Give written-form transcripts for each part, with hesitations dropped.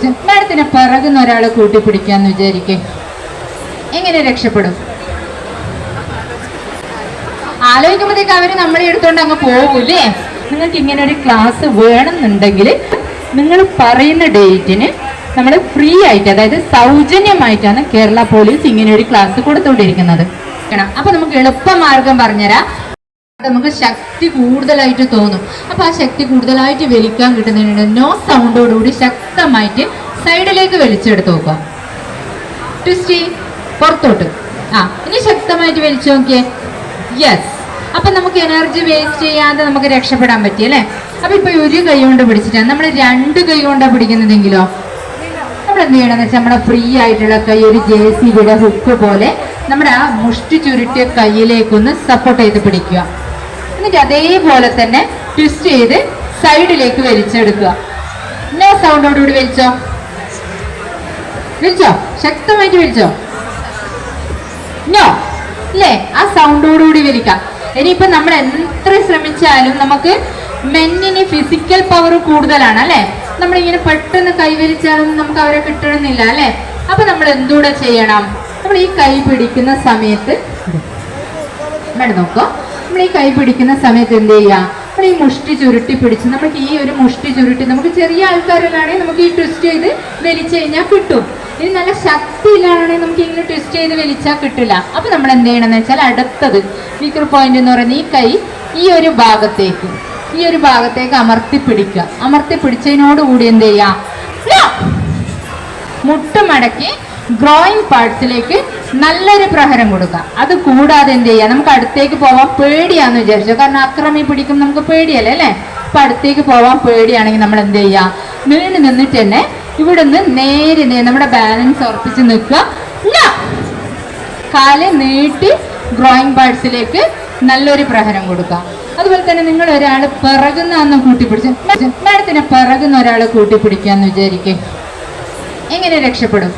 കൂട്ടിപ്പിടിച്ച് മാഡത്തിനെ പിറകുന്ന ഒരാളെ കൂട്ടിപ്പിടിക്കാന്ന് വിചാരിക്കേ, എങ്ങനെ രക്ഷപ്പെടും? ആലോചിക്കുമ്പോഴത്തേക്ക് അവര് നമ്മളെ എടുത്തോണ്ട് അങ്ങ് പോകൂലേ? നിങ്ങൾക്ക് ഇങ്ങനെ ഒരു ക്ലാസ് വേണമെന്നുണ്ടെങ്കിൽ നിങ്ങൾ പറയുന്ന ഡേറ്റിന് നമ്മൾ ഫ്രീ ആയിട്ട്, അതായത് സൗജന്യമായിട്ടാണ് കേരള പോലീസ് ഇങ്ങനെ ഒരു ക്ലാസ് കൊടുത്തുകൊണ്ടിരിക്കുന്നത്. അപ്പൊ നമുക്ക് എളുപ്പമാർഗം പറഞ്ഞുതരാം. നമുക്ക് ശക്തി കൂടുതലായിട്ട് തോന്നും. അപ്പൊ ആ ശക്തി കൂടുതലായിട്ട് വലിക്കാൻ കിട്ടുന്നതിന് നോ സൗണ്ടോടുകൂടി ശക്തമായിട്ട് സൈഡിലേക്ക് വലിച്ചെടുത്ത് നോക്കുക. ട്വിസ്റ്റ് പുറത്തോട്ട്. ഇനി ശക്തമായിട്ട് വലിച്ചു നോക്കിയേ. യെസ്. അപ്പൊ നമുക്ക് എനർജി വേസ്റ്റ് ചെയ്യാതെ നമുക്ക് രക്ഷപ്പെടാൻ പറ്റി അല്ലേ? അപ്പൊ ഇപ്പൊ ഒരു കൈ കൊണ്ട് പിടിച്ചിട്ടാണ്, നമ്മൾ രണ്ട് കൈ കൊണ്ടാണ് പിടിക്കുന്നതെങ്കിലോ നമ്മൾ എന്ത് ചെയ്യണമെന്ന് വെച്ചാൽ നമ്മുടെ ഫ്രീ ആയിട്ടുള്ള കൈ ഒരു JCBയുടെ ഹുക്ക് പോലെ നമ്മുടെ ആ മുഷ്ടി ചുരുട്ടിയ കൈയിലേക്കൊന്ന് സപ്പോർട്ട് ചെയ്ത് പിടിക്കുക. എന്നിട്ട് അതേപോലെ തന്നെ ട്വിസ്റ്റ് ചെയ്ത് സൈഡിലേക്ക് വലിച്ചെടുക്കുക. നോ സൗണ്ടോടുകൂടി വലിച്ചോ, വലിച്ചോ, ശക്തമായിട്ട് വലിച്ചോ. നോ അല്ലേ? ആ സൗണ്ടോടുകൂടി വലിക്കാം. ഇനിയിപ്പോ നമ്മൾ എത്ര ശ്രമിച്ചാലും നമുക്ക് മെന്നിന് ഫിസിക്കൽ പവർ കൂടുതലാണ് അല്ലെ? നമ്മളിങ്ങനെ പെട്ടെന്ന് കൈവലിച്ചാലും നമുക്ക് അവരെ കിട്ടണമെന്നില്ല അല്ലെ? അപ്പൊ നമ്മൾ എന്തുകൂടെ ചെയ്യണം? നമ്മൾ ഈ കൈ പിടിക്കുന്ന സമയത്ത് നോക്കോ, നമ്മൾ ഈ കൈ പിടിക്കുന്ന സമയത്ത് എന്ത് ചെയ്യാം? നമ്മൾ ഈ മുഷ്ടി ചുരുട്ടി പിടിച്ച്, നമുക്ക് ഈ ഒരു മുഷ്ടി ചുരുട്ടി, നമുക്ക് ചെറിയ ആൾക്കാരിലാണെങ്കിൽ നമുക്ക് ഈ ട്വിസ്റ്റ് ചെയ്ത് വലിച്ചു കഴിഞ്ഞാൽ കിട്ടും. ഇനി നല്ല ശക്തി ഇല്ലാണെങ്കിൽ നമുക്ക് ഇങ്ങനെ ട്വിസ്റ്റ് ചെയ്ത് വലിച്ചാൽ കിട്ടില്ല. അപ്പൊ നമ്മൾ എന്ത് ചെയ്യണമെന്ന് വെച്ചാൽ അടുത്തത് വീക്കർ പോയിന്റ് എന്ന് പറയുന്ന ഈ കൈ ഈ ഒരു ഭാഗത്തേക്ക് അമർത്തി പിടിക്കുക. അമർത്തി പിടിച്ചതിനോടുകൂടി എന്ത് ചെയ്യാം? മുട്ടുമടക്കി ഗ്രോയിങ് പാർട്സിലേക്ക് നല്ലൊരു പ്രഹരം കൊടുക്കാം. അത് കൂടാതെ എന്ത് ചെയ്യാം? നമുക്ക് അടുത്തേക്ക് പോവാൻ പേടിയാന്ന് വിചാരിച്ചോ, കാരണം അക്രമി പിടിക്കും, നമുക്ക് പേടിയല്ലേ അല്ലേ? അപ്പൊ അടുത്തേക്ക് പോവാൻ പേടിയാണെങ്കിൽ നമ്മൾ എന്ത് ചെയ്യാം? നീണ്ടു നിന്നിട്ട് തന്നെ ഇവിടുന്ന് നേരെ നമ്മുടെ ബാലൻസ് ഉറപ്പിച്ച് നിൽക്കുക. കാല് നീട്ടി ഗ്രോയിങ് പാർട്സിലേക്ക് നല്ലൊരു പ്രഹരം കൊടുക്കുക. അതുപോലെ തന്നെ നിങ്ങൾ ഒരാൾ പിറകുന്ന കൂട്ടിപ്പിടിച്ച് മാഡത്തിനെ പിറകുന്ന ഒരാളെ കൂട്ടിപ്പിടിക്കാന്ന് വിചാരിക്കേ, എങ്ങനെ രക്ഷപ്പെടും?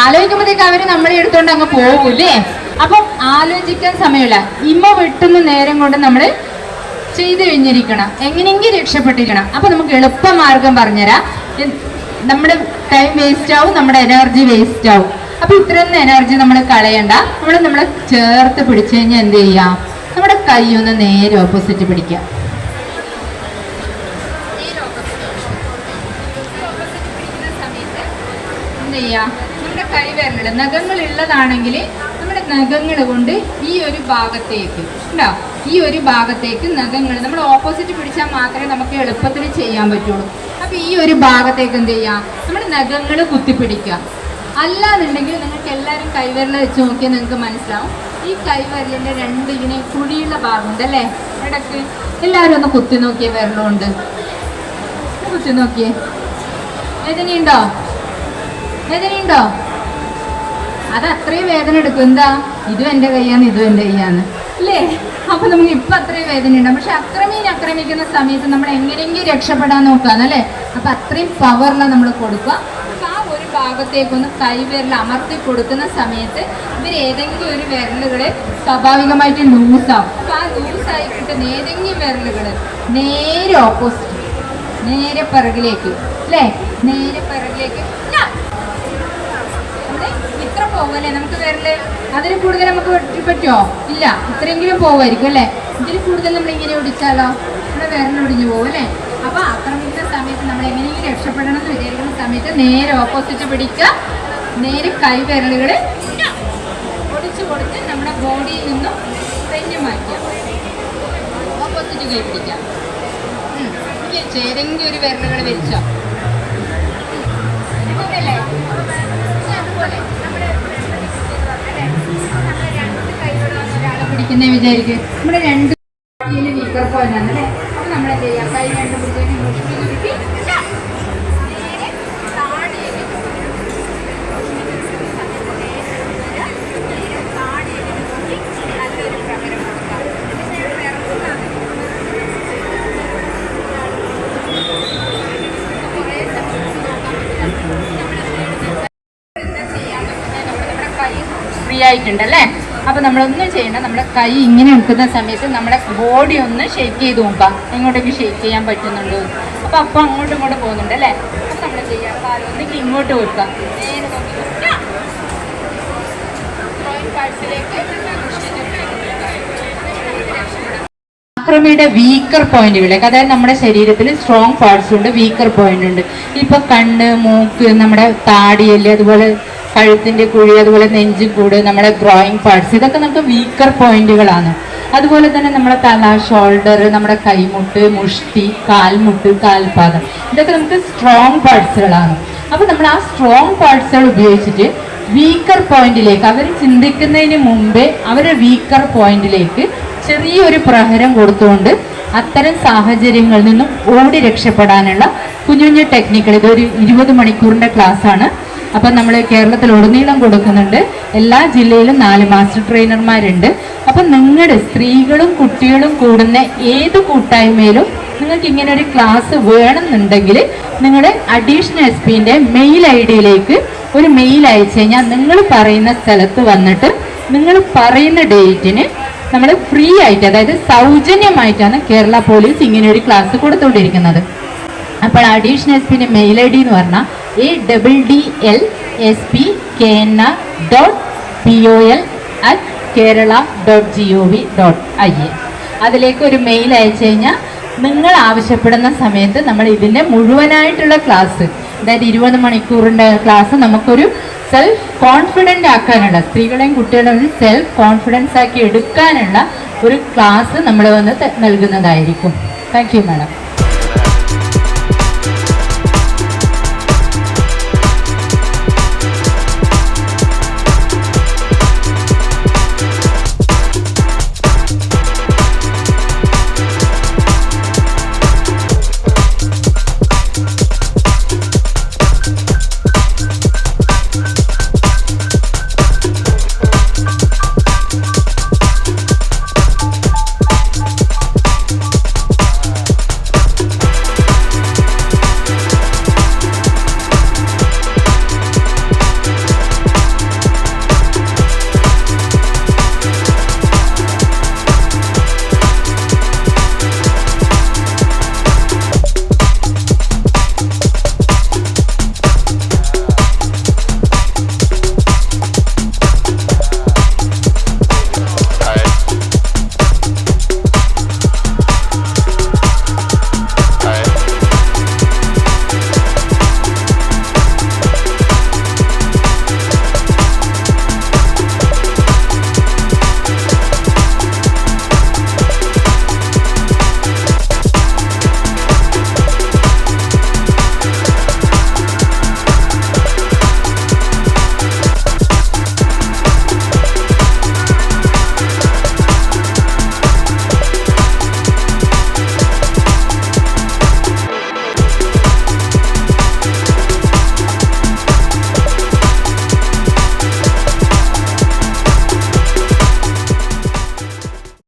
ആലോചിക്കുമ്പോഴത്തേക്ക് അവര് നമ്മളെ എടുത്തോണ്ട് അങ്ങ് പോകൂലേ? അപ്പം ആലോചിക്കാൻ സമയമില്ല. ഇമ്മ വെട്ടുന്ന നേരം കൊണ്ട് നമ്മൾ ചെയ്തു കഴിഞ്ഞിരിക്കണം, എങ്ങനെയെങ്കിലും രക്ഷപ്പെട്ടിരിക്കണം. അപ്പൊ നമുക്ക് എളുപ്പമാർഗം പറഞ്ഞുതരാം. നമ്മുടെ ടൈം വേസ്റ്റ് ആവും, നമ്മുടെ എനർജി വേസ്റ്റ് ആവും. അപ്പൊ ഇത്രയൊന്നും എനർജി നമ്മൾ കളയണ്ട. നമ്മളെ ചേർത്ത് പിടിച്ചു കഴിഞ്ഞാൽ എന്ത് ചെയ്യാം? നമ്മുടെ കൈ ഒന്ന് നേരെ ഓപ്പോസിറ്റ് പിടിക്കാം. എന്ത് ചെയ്യാം? നമ്മുടെ കൈ വിരലുകൾ നഖങ്ങൾ ഉള്ളതാണെങ്കിൽ നമ്മുടെ നഖങ്ങൾ കൊണ്ട് ഈ ഒരു ഭാഗത്തേക്ക് ഈ ഒരു ഭാഗത്തേക്ക് നഖങ്ങൾ നമ്മൾ ഓപ്പോസിറ്റ് പിടിച്ചാൽ മാത്രമേ നമുക്ക് എളുപ്പത്തിൽ ചെയ്യാൻ പറ്റുള്ളൂ. അപ്പൊ ഈ ഒരു ഭാഗത്തേക്ക് എന്ത് ചെയ്യാം? നമ്മുടെ നഖങ്ങൾ കുത്തിപ്പിടിക്കുക. അല്ലാന്നുണ്ടെങ്കിൽ നിങ്ങൾക്ക് എല്ലാവരും കൈവിരൽ വെച്ച് നോക്കിയാൽ നിങ്ങൾക്ക് മനസ്സിലാവും. ഈ കൈവിരലിന്റെ രണ്ട് ഇങ്ങനെ കുഴിയുള്ള ഭാഗമുണ്ട് അല്ലേ? ഇടക്ക് എല്ലാവരും ഒന്ന് കുത്തി നോക്കിയേ, വിരലുണ്ട് കുത്തി നോക്കിയേ. വേദനയുണ്ടോ? വേദനയുണ്ടോ? അത് അത്രയും വേദന എടുക്കും. എന്താ? ഇതും എൻ്റെ കൈയാണ്, ഇതും എൻ്റെ കൈയാണ് അല്ലേ? അപ്പൊ നമുക്ക് ഇപ്പൊ അത്രയും വേദന ഉണ്ടാവും. പക്ഷെ അക്രമീനെ ആക്രമിക്കുന്ന സമയത്ത് നമ്മൾ എങ്ങനെയെങ്കിലും രക്ഷപ്പെടാൻ നോക്കാന്നല്ലേ? അപ്പൊ അത്രയും പവറിലാണ് നമ്മൾ കൊടുക്കുക. ആ ഒരു ഭാഗത്തേക്കൊന്ന് കൈവിരൽ അമർത്തി കൊടുക്കുന്ന സമയത്ത് ഇവർ ഏതെങ്കിലും ഒരു വിരലുകള് സ്വാഭാവികമായിട്ട് ലൂസാവും. അപ്പൊ ആ ലൂസായി കിട്ടുന്ന ഏതെങ്കിലും വിരലുകള് നേരെ ഓപ്പോസിറ്റ്, നേരെ പിറകിലേക്ക് അല്ലേ? നേരെ പിറകിലേക്ക് ഇത്ര പോകല്ലേ നമുക്ക് വിരല്? അതിൽ കൂടുതൽ നമുക്ക് പറ്റുമോ? ഇല്ല, ഇത്രയെങ്കിലും പോവായിരിക്കും അല്ലേ? ഇതിൽ കൂടുതൽ നമ്മൾ ഇങ്ങനെ ഒടിച്ചാലോ നമ്മുടെ വിരലൊടിഞ്ഞു പോകും അല്ലേ? അപ്പൊ ആക്രമിക്കുന്ന സമയത്ത് നമ്മൾ എങ്ങനെയെങ്കിലും രക്ഷപ്പെടണം എന്ന് വിചാരിക്കുന്ന സമയത്ത് നേരെ ഓപ്പോസിറ്റ് പിടിക്കുക. നേരെ കൈ വിരലുകള് ഒടിച്ചു കൊടുത്ത് നമ്മുടെ ബോഡിയിൽ നിന്നും തെഞ്ഞു മാറ്റുക. ഓപ്പോസിറ്റ് കൈ പിടിക്കാം. ഏതെങ്കിലും ഒരു വിരലുകൾ വലിച്ചോ പിടിക്കുന്ന വിചാരിക്കും. നമ്മുടെ രണ്ട് വീക്കർ പോയിന്റ് ആണ് അല്ലേ? അപ്പൊ നമ്മൾ എന്ത് ചെയ്യാം? കൈ രണ്ട് പിടിച്ചതിന് മുഷ്ടി ചുരുട്ടി നല്ലൊരു പ്രകരം കൊടുക്കാം. ഫ്രീ ആയിട്ടുണ്ടല്ലേ? അപ്പോൾ നമ്മളൊന്നും ചെയ്യണ്ട, നമ്മുടെ കൈ ഇങ്ങനെ നിൽക്കുന്ന സമയത്ത് നമ്മുടെ ബോഡി ഒന്ന് ഷേക്ക് ചെയ്ത് നോക്കാം, എങ്ങോട്ടേക്ക് ഷേക്ക് ചെയ്യാൻ പറ്റുന്നുണ്ടോ. അപ്പോൾ അങ്ങോട്ടും ഇങ്ങോട്ടും പോകുന്നുണ്ട് അല്ലേ. അപ്പോൾ നമ്മൾ ചെയ്യാം, കാലൊന്നിക്ക് ഇങ്ങോട്ട് വെക്കാം, നേരെ അക്രമിയുടെ വീക്കർ പോയിന്റുകളിലേക്ക്, അതായത് നമ്മുടെ ശരീരത്തിൽ സ്ട്രോങ് പാർട്സ് ഉണ്ട്, വീക്കർ പോയിന്റ് ഉണ്ട്. ഇപ്പൊ കണ്ണ്, മൂക്ക്, നമ്മുടെ താടിയല്, അതുപോലെ കഴുത്തിന്റെ കുഴി, അതുപോലെ നെഞ്ചിക്കൂട്, നമ്മുടെ ഗ്രോയിങ് പാർട്സ്, ഇതൊക്കെ നമുക്ക് വീക്കർ പോയിന്റുകളാണ്. അതുപോലെ തന്നെ നമ്മുടെ തല, ഷോൾഡർ, നമ്മുടെ കൈമുട്ട്, മുഷ്ടി, കാൽമുട്ട്, കാൽപാദം, ഇതൊക്കെ നമുക്ക് സ്ട്രോങ് പാർട്സുകളാണ്. അപ്പൊ നമ്മൾ ആ സ്ട്രോങ് പാർട്സുകൾ ഉപയോഗിച്ചിട്ട് വീക്കർ പോയിന്റിലേക്ക്, അവർ ചിന്തിക്കുന്നതിന് മുമ്പേ അവരുടെ വീക്കർ പോയിന്റിലേക്ക് ചെറിയൊരു പ്രഹരം കൊടുത്തുകൊണ്ട് അത്തരം സാഹചര്യങ്ങളിൽ നിന്നും ഓടി രക്ഷപ്പെടാനുള്ള കുഞ്ഞു കുഞ്ഞു ടെക്നിക്കുകൾ. ഇതൊരു 20 മണിക്കൂറിൻ്റെ ക്ലാസ്സാണ്. അപ്പം നമ്മൾ കേരളത്തിൽ ഉടനീളം കൊടുക്കുന്നുണ്ട്. എല്ലാ ജില്ലയിലും 4 മാസ്റ്റർ ട്രെയിനർമാരുണ്ട്. അപ്പം നിങ്ങളുടെ സ്ത്രീകളും കുട്ടികളും കൂടുന്ന ഏത് കൂട്ടായ്മയിലും നിങ്ങൾക്ക് ഇങ്ങനെ ഒരു ക്ലാസ് വേണമെന്നുണ്ടെങ്കിൽ നിങ്ങൾ അഡീഷണൽ എസ് പിൻ്റെ മെയിൽ ID-യിലേക്ക് ഒരു മെയിൽ അയച്ചു കഴിഞ്ഞാൽ നിങ്ങൾ പറയുന്ന സ്ഥലത്ത് വന്നിട്ട് നിങ്ങൾ പറയുന്ന ഡേറ്റിന് നമ്മൾ ഫ്രീ ആയിട്ട്, അതായത് സൗജന്യമായിട്ടാണ് കേരള പോലീസ് ഇങ്ങനെ ഒരു ക്ലാസ് കൊടുത്തുകൊണ്ടിരിക്കുന്നത്. അപ്പോൾ അഡീഷണൽ എസ് പിൻ്റെ മെയിൽ ID എന്ന് പറഞ്ഞാൽ ADDLSPKNA.POL@kerala.gov.in. അതിലേക്ക് ഒരു മെയിൽ അയച്ചു കഴിഞ്ഞാൽ നിങ്ങൾ ആവശ്യപ്പെടുന്ന സമയത്ത് നമ്മൾ ഇതിൻ്റെ മുഴുവനായിട്ടുള്ള ക്ലാസ്, അതായത് 20 മണിക്കൂറിൻ്റെ ക്ലാസ് നമുക്കൊരു സെൽഫ് കോൺഫിഡൻ്റ് ആക്കാനുള്ള, സ്ത്രീകളെയും കുട്ടികളെയും സെൽഫ് കോൺഫിഡൻസ് ആക്കി എടുക്കാനുള്ള ഒരു ക്ലാസ് നമ്മൾ വന്ന് നൽകുന്നതായിരിക്കും. Thank you madam.